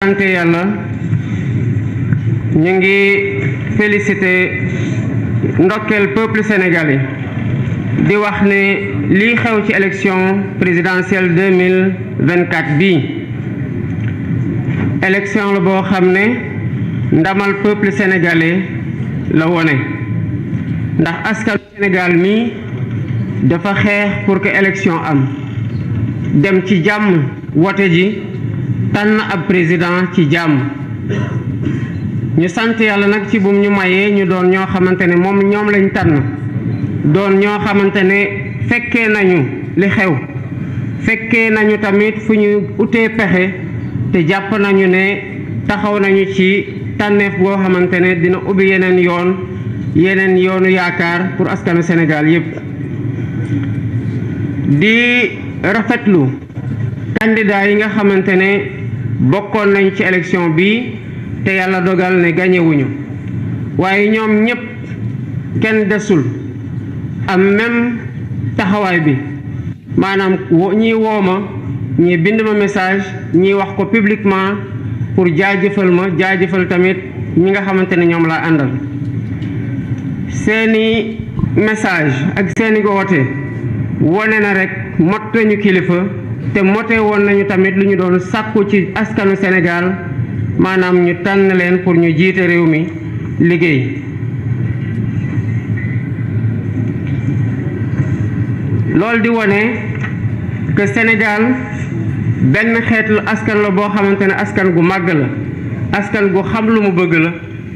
sant yàlla ñu ngi féliciter ndokkeel peuple sénégalais di wax ne lii xew ci élection présidentielle 2024 bii élection la boo xam ne ndamal peuple sénégalais la wone ndax askanu Sénégal mi dafa xeex pour que élection am dem ci jàmm wote ji tànn ab président ci jàmm ñu sant yàlla nag ci bum ñu mayee ñu doon ñoo xamante ne ñoom lañ tànn doon ñoo xamante ne fekkee nañu li xew fekkee nañu tamit fu ñu utee pexe te jàpp nañu ne taxaw nañu ci tànneef boo xamante ne dina ubbi yeneen yoonu yaakaar pour askanu Sénégal yépp di rafetlu candidat yi nga xamante ne bokkoon nañ ci élection bi te yàlla dogal ne gañewuñu waaye ñoom ñépp kenn desul am même taxawaay bi maanaam ñii wooma ñii bind ma message ñii wax ko publiquement pour jaajëfal tamit ñi nga xamante ne ñoom laa àndal seeni message ak seeni woote wone na rek mot nañu kilifa te mote woon nañu tamit lu ñu doon sàkku ci askanu Sénégal maanaam ñu tànn leen pour ñu jiite réew mi liggéey loolu di wone que Sénégal benn xeetu askan la boo xamante ne askan gu màgg la askan gu xam lu mu bëgg la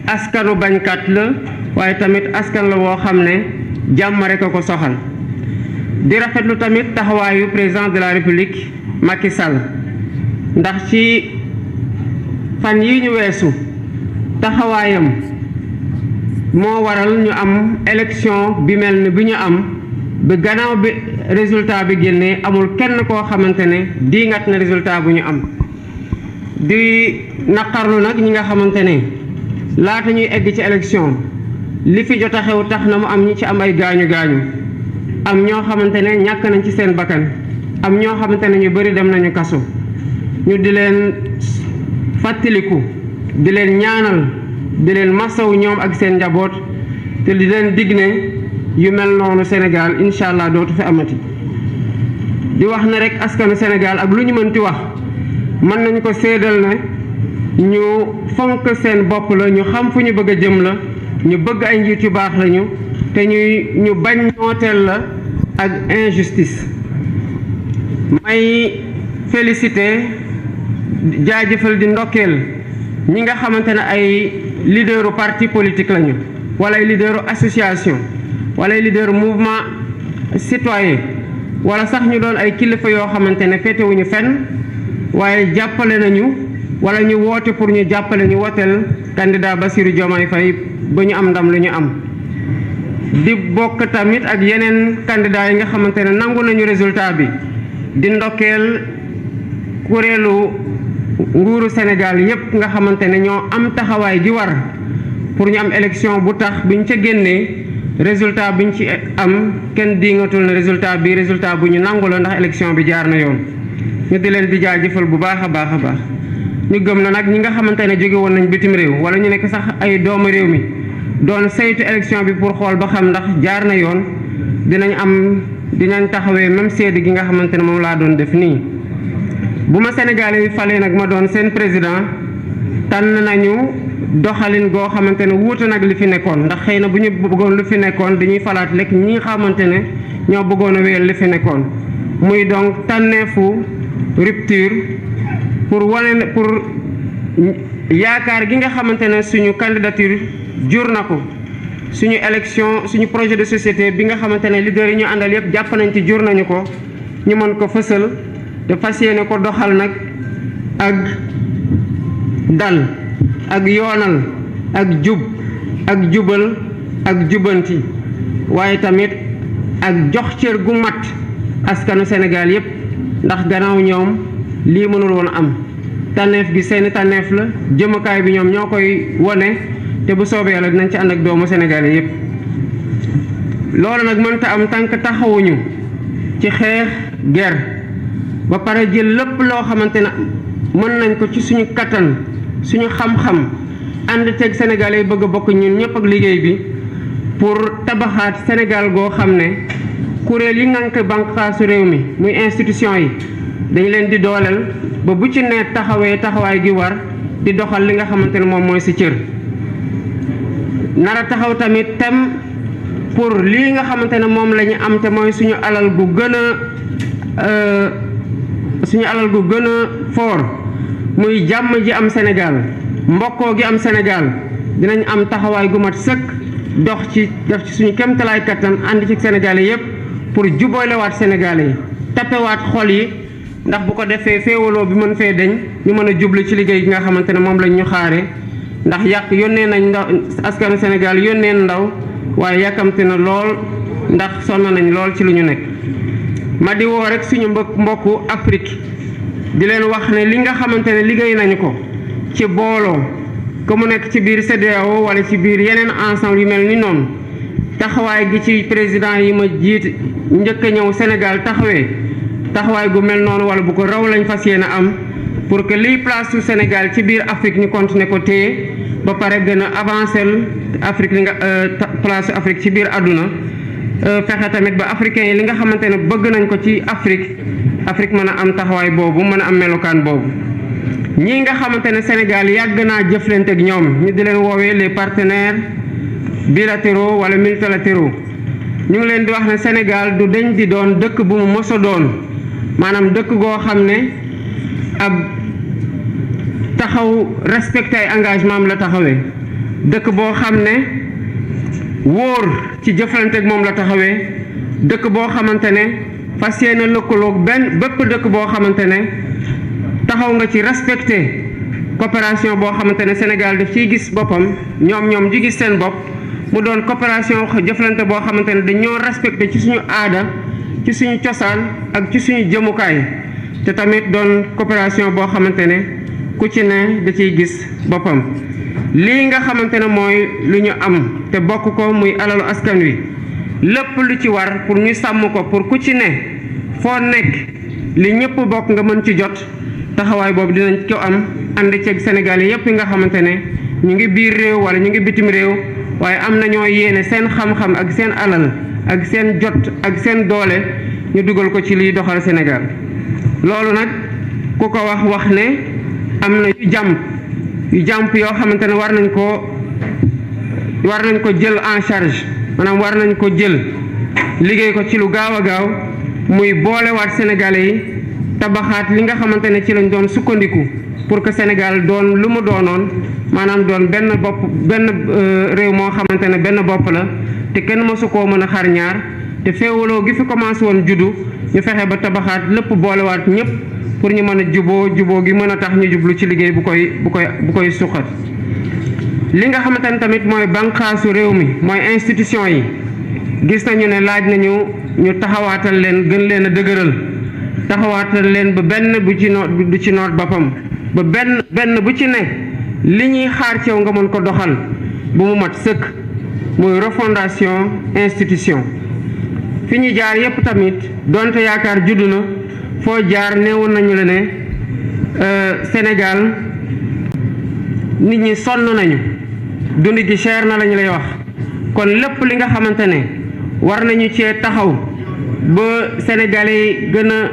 askanu bañkat la waaye tamit askan la woo xam ne jàmm rek a ko soxal di rafetlu tamit taxawaayu président de la République Macky Sall ndax ci fan yi ñu weesu taxawaayam moo waral ñu am élection bi mel ni bi ñu am bi gannaaw bi résultat bi génnee amul kenn koo xamante ne diingat na résultat bu ñu am di naqarlu nag ñi nga xamante ne laata ñuy egg ci élection li fi jot a xew tax na mu am ñi ci am ay gaañu am ñoo xamante ne ñàkk nañ ci seen bakkan am ñoo xamante ne ñu bari dem nañu kaso ñu di leen fàttaliku di leen ñaanal di leen masaw ñoom ak seen njaboot te di leen dig ne yu mel noonu Sénégal incha allah dootu fi amati di wax ne rek askanu Sénégal ak lu ñu mënti wax mën nañ ko séedal ne ñu fonk seen bopp la ñu xam fu ñu bëgg a jëm la ñu bëgg ay njiit yu baax lañu te ñu bañ nooteel la ak injustice may félicité jaajëfal di ndokkeel ñi nga xamante ne ay leaderu parti politique lañu wala ay leaderu association wala ay leaderu mouvement citoyen wala sax ñu doon ay kilifa yoo xamante ne féetewuñu fenn waaye jàppale nañu wala ñu woote pour ñu jàppale ñu wooteel candidat Bassirou Diomaye Faye ba ñu am ndam lu ñu am di bokk tamit ak yeneen candidat yi nga xamante ne nangu nañu résultat bi di ndokkeel kuréelu nguuru Sénégal yépp nga xamante ne ñoo am taxawaay ji war pour ñu am élection bu tax biñ ca génnee résultat biñ ci am kenn diingatul ne résultat bu ñu nangu la ndax élection bi jaar na yoon ñu di leen di jaajëfal bu baax a baax ñu gëm na nag ñi nga xamante ne jóge woon nañ bitim réew wala ñu nekk sax ay doomu réew mi doon saytu élection bi pour xool ba xam ndax jaar na yoon dinañ taxawee même seede gi nga xamante ne moom laa doon def nii bu ma Sénégalais yi falee nag ma doon seen président tànn nañu doxalin goo xamante ne wuute nag li fi nekkoon ndax xëy na bu ñu bëggoon lu fi nekkoon dañuy falaat lekk ñi nga xamante ne ñoo bëggoon a wéyal li fi nekkoon muy donc tànneefu rupture pour yaakaar gi nga xamante ne suñu candidature jur na ko suñu élection suñu projet de société bi nga xamante ne leader yi ñu àndal yépp jàpp nañ ci jur nañu ko ñu mën ko fësal te fas yéene ko doxal nag ak dal ak yoonal ak jub ak jubal ak jubanti waaye tamit ak jox cër gu mat askanu Sénégal yépp ndax gannaaw ñoom lii mënul woon am tànneef gi seeni tànneef la jëmukaay bi ñoom ñoo koy wone te bu soobee yàlla dinañ ci ànd ak doomu Sénégalais yépp loolu nag mënta am tànk taxawuñu ci xeex guerre ba pare jël lépp loo xamante ne mën nañ ko ci suñu kattan suñu xam-xam ànd teeg Sénégalais yi bëgg a bokk ñun ñëpp ak liggéey bi pour tabaxaat Sénégal goo xam ne kuréel yi ngànk bànqaasu réew mi muy institution yi dañ leen di dooleel ba bu ci ne taxawee taxawaay gi war di doxal li nga xamante ne moom mooy si cër nara taxaw tamit tem pour lii nga xamante ne moom la ñu am te mooy suñu alal gu gën a fort muy jàmm ji am Sénégal mbokkoo gi am Sénégal dinañ am taxawaay gu mat sëkk dox ci def ci suñu kéemtalaay kattan ànd ci Sénégalais yépp pour juboolewaat Sénégalais yi tappewaat xol yi ndax bu ko defee féewaloo bi mën fee deñ ñu mën a jublu ci liggéey gi nga xamante ne moom lañ ñu xaare ndax yónnee nañ ndaw askanu Sénégal yónnee ndaw waaye yàkkamte na lool ndax sonn nañ lool ci lu ñu nekk ma di woo rek suñu mbokku Afrique di leen wax ne li nga xamante ne liggéey nañu ko ci booloo que mu nekk ci biir CEDEAO wala ci biir yeneen ensemble yu mel ni noonu taxawaay gi ci président yi ma jiit njëkk a ñëw Sénégal taxawaay gu mel noonu wala bu ko raw lañ fas yéene am pour que liy place su Sénégal ci biir Afrique ñu continuer ko téye ba pare gën a avancer Afrique li nga place su Afrique ci biir àdduna fexe tamit ba africains yi li nga xamante ne bëgg nañ ko ci Afrique mën a am taxawaay boobu mën a am melokaan boobu. ñii nga xamante ne Sénégal yàgg naa jëflante ak ñoom ñu di leen woowee les partenaires bilatéraux wala multilatéraux ñu ngi leen di wax ne Sénégal du dañ di doon dëkk bu mu mos a doon maanaam dëkk goo xam ne ab taxaw respecté ay engagement am la taxawee dëkk boo xam ne wóor ci jëflante ak moom la taxawee dëkk boo xamante ne fas yéene lëkkaloog bépp dëkk boo xamante ne taxaw nga ci respecté coopération boo xamante ne Sénégal daf ciy gis boppam ñoom di gis seen bopp mu doon coopération jëflante boo xamante ne dañoo respecté ci suñu aada ci suñu cosaan ak ci suñu jëmukaay te tamit doon coopération boo xamante ne ku ci ne da ciy gis boppam. lii nga xamante ne mooy lu ñu am te bokk ko muy alalu askan wi lépp lu ci war pour ñu sàmm ko pour ku ci ne foo nekk li ñëpp bokk nga mën ci jot taxawaay boobu dinañ ko am ànd ceeg Sénégal yépp yi nga xamante ne ñu ngi biir réew wala ñu ngi bitim réew waaye am nañoo yéene seen xam-xam ak seen alal ak seen jot ak seen doole ñu dugal ko ci liy doxal Sénégal. loolu nag ku ko wax ne am na yu jàmp yoo xamante ne war nañ ko jël en charge maanaam war nañ ko jël liggéey ko ci lu gaaw a gaaw muy boolewaat Sénégalais yi tabaxaat li nga xamante ne ci lañ doon sukkandiku pour que Sénégal doon lu mu doonoon maanaam doon benn réew moo xamante ne benn bopp la te kenn mësu koo mën a xar ñaar te féewaloo gi fi commencé woon juddu ñu fexe ba tabaxaat lépp boolewaat ñëpp pour ñu mën a juboo gi mën a tax ñu jublu ci liggéey bu koy suqat. li nga xamante ne tamit mooy bànqaasu réew mi mooy institution yi gis nañu ne laaj nañu ñu taxawaatal leen gën leen a dëgëral taxawaatal leen ba benn bu ci noot boppam ba benn bu ci ne li ñuy xaar ci yow nga mën ko doxal bu mu mat sëkk muy refondation institution. fi ñu jaar yépp tamit donte yaakaar juddu na foo jaar neewoon nañu la ne Sénégal nit ñi sonn nañu dund gi cher na lañu lay wax kon lépp li nga xamante ne war nañu cee taxaw ba Sénégalais yi gën a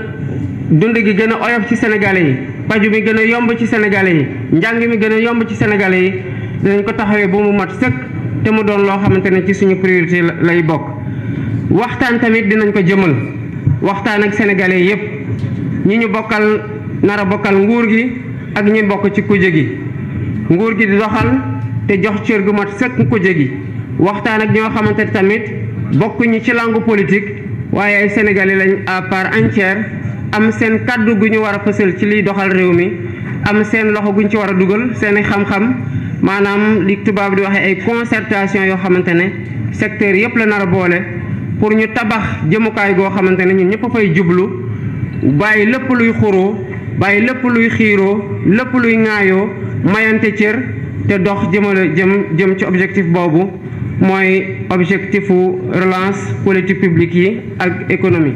dund gi gën a oyof ci Sénégalais yi paju mi gën a yomb ci Sénégalais yi njàng mi gën a yomb ci Sénégalais yi dinañ ko taxawee bu mu mat sëkk te mu doon loo xamante ne ci suñu priorité lay bokk. waxtaan tamit dinañ ko jëmal waxtaan ak Sénégalais yépp ñi ñu bokkal nar a bokkal nguur gi ak ñi bokk ci kuje gi nguur gi di doxal te jox cër gu mat sëkk kuje gi waxtaan ak ñoo xamante ne tamit bokkuñu ci langue politique waaye ay Sénégalais lañ à part entière am seen kàddu gu ñu war a fësal ci liy doxal réew mi am seen loxo guñ ci war a dugal seeni xam-xam maanaam li tubaab di waxee ay concertation yoo xamante ne secteur yépp la nar a boole pour ñu tabax jëmukaay goo xamante ne ñun ñëpp a fay jublu bàyyi lépp luy xuroo bàyyi lépp luy xiiroo lépp luy ŋaayoo mayante cër te dox jëm ci objectif boobu mooy objectifu relance politique publique yi ak économie.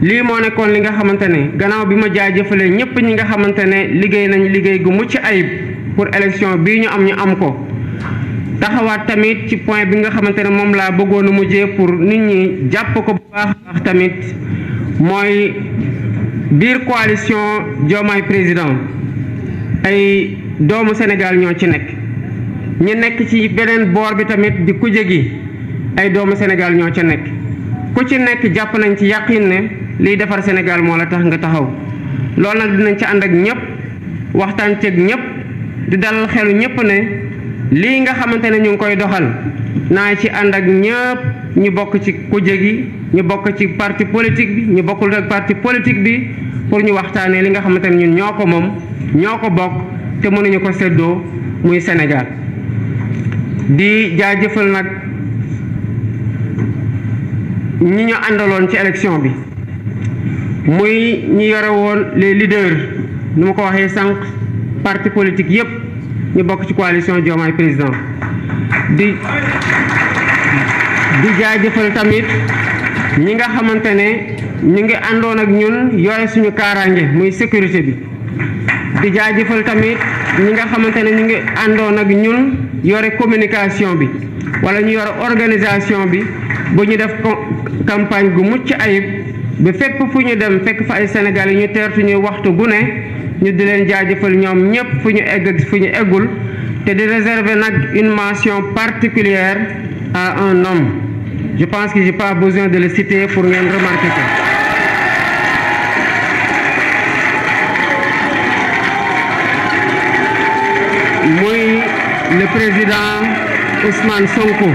lii moo nekkoon li nga xamante ne gannaaw bi ma jaajëfalee ñëpp ñi nga xamante ne liggéey nañ liggéey gu mucc ayib pour élection bii ñu am ko taxawaat tamit ci point bi nga xamante ne moom laa bëggoon a mujjee pour nit ñi jàpp ko bu baax tamit mooy biir coalition Diomaye Président ay doomu Sénégal ñoo ci nekk ñi nekk ci beneen boor bi tamit di kuje gi ay doomu Sénégal ñoo ca nekk ku ci nekk jàpp nañ ci yàqin ne liy defar Sénégal moo la tax nga taxaw loolu nag dinañ ci ànd ak ñëpp waxtaan ceeg ñëpp di dalal xelu ñëpp ne lii nga xamante ne ñu ngi koy doxal naa ci ànd ak ñëpp ñu bokk ci kuje gi ñu bokk ci parti politique bi ñu bokkul ak parti politique bi pour ñu waxtaanee li nga xamante ne ñun ñoo ko moom ñoo ko bokk te mënuñu ko séddoo muy Sénégal di jaajëfal nag ñi ñu àndaloon ci élection bi muy ñi yore woon les leaders nu ma ko waxee sànq parti politique yépp ñu bokk ci coalition Diomaye Président di jaajëfal tamit ñi nga xamante ne ñu ngi àndoon ak ñun yore suñu kaaraange muy sécurité bi di jaajëfal tamit ñi nga xamante ne ñu ngi àndoon ak ñun yore communication bi wala ñu yore organisation bi bu ñu def campagne gu mucc ayib ba fépp fu ñu dem fekk fa ay Sénégalais ñu teertu ñu waxtu gu ne ñu di leen jaajëfal ñoom ñëpp fu ñu egg ak fu ñu eggul te di réserver nag une mention particulière à un homme je pense que j'ai pas besoin de le citer pour ngeen remarquer ko muy le président Ousmane Sonko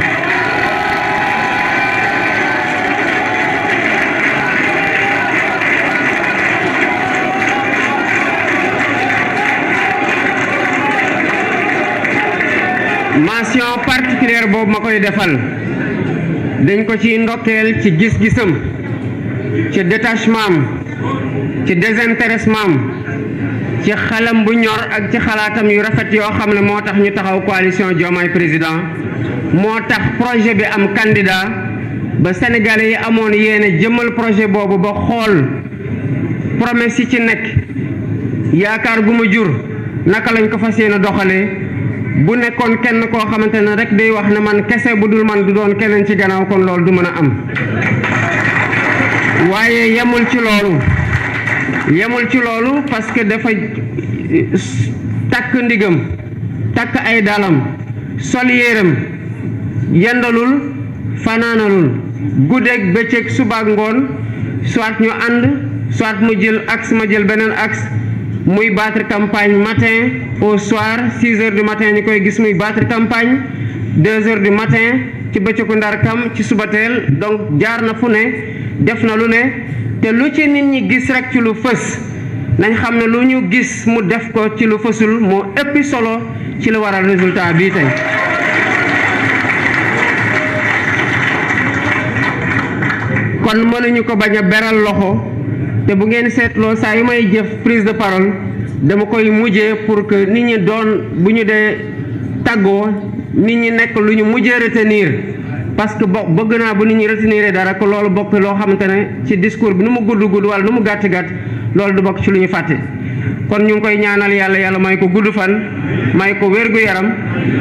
mention particulière boobu ma koy defal dañ ko ci ndokkeel ci gis-gisam ci détachement am ci désintéressement am ci xelam bu ñor ak ci xalaatam yu rafet yoo xam ne moo tax ñu taxaw coalition Diomaye Président moo tax projet bi am candidat ba Sénégalais yi amoon yéene jëmmal projet boobu ba xool promesse yi ci nekk yaakaar gu ma jur naka lañ ko fas yéene doxalee bu nekkoon kenn koo xamante ne rek day wax ne man kese bu dul man du doon keneen ci gannaaw kon loolu du mën a am waaye yemul ci loolu parce que dafa takk ndigam takk ay dalam sol yéeram yendalul fanaanalul guddeeg bëccëg subaak ngoon soit ñu ànd soit mu jël axe ma jël beneen axe muy battre campagne matin au soir 6 heures du matin ñu koy gis muy battre campagne 2 heures du matin ci bëccëgu ndar kam ci subateel donc jaar na fu ne def na lu ne te lu ci nit ñi gis rek ci lu fës nañ xam ne lu ñu gis mu def ko ci lu fësul moo ëppi solo ci la waral résultat bii tey kon mënuñu ko bañ a beral loxo te bu ngeen seetloo saa yu may jëf prise de parole dama koy mujjee pour que nit ñi doon bu ñu dee tàggoo nit ñi nekk lu ñu mujjee retenir parce que bëgg naa bu nit ñi retenir dara ko loolu bokk loo xamante ne ci discours bi nu mu gudd wala nu mu gàtt loolu du bokk ci lu ñu fàtte kon ñu ngi koy ñaanal yàlla may ko gudd fan may ko wérgu yaram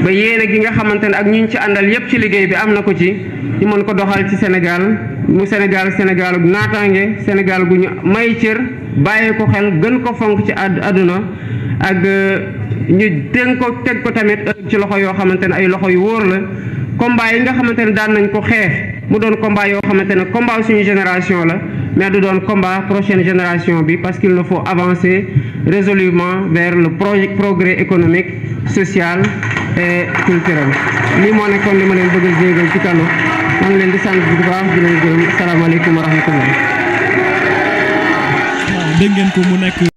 ba yéene gi nga xamante ne ak ñu ci àndal yépp ci liggéey bi am na ko ci ñu mën ko doxal ci Sénégal mu Sénégal gu naataange Sénégal gu ñu may cër bàyyee ko xel gën ko fonk ci àdduna ak ñu teg ko tamit ci loxo yoo xamante ne ay loxo yu wóor la combat yi nga xamante ne daan nañ ko xeex mu doon combat yoo xamante ne combat suñu génération la mais du doon combat prochaine génération bi parce qu'il nous faut avancer résolument vers le progrès économique social et culturel lii moo nekkoon li ma leen bëgg a jéegal ci kano maa ngi leen di sant bu baax di leen gërëm asalaamaaleykum wa rahmatullah. dégg ngeen ko mu nekk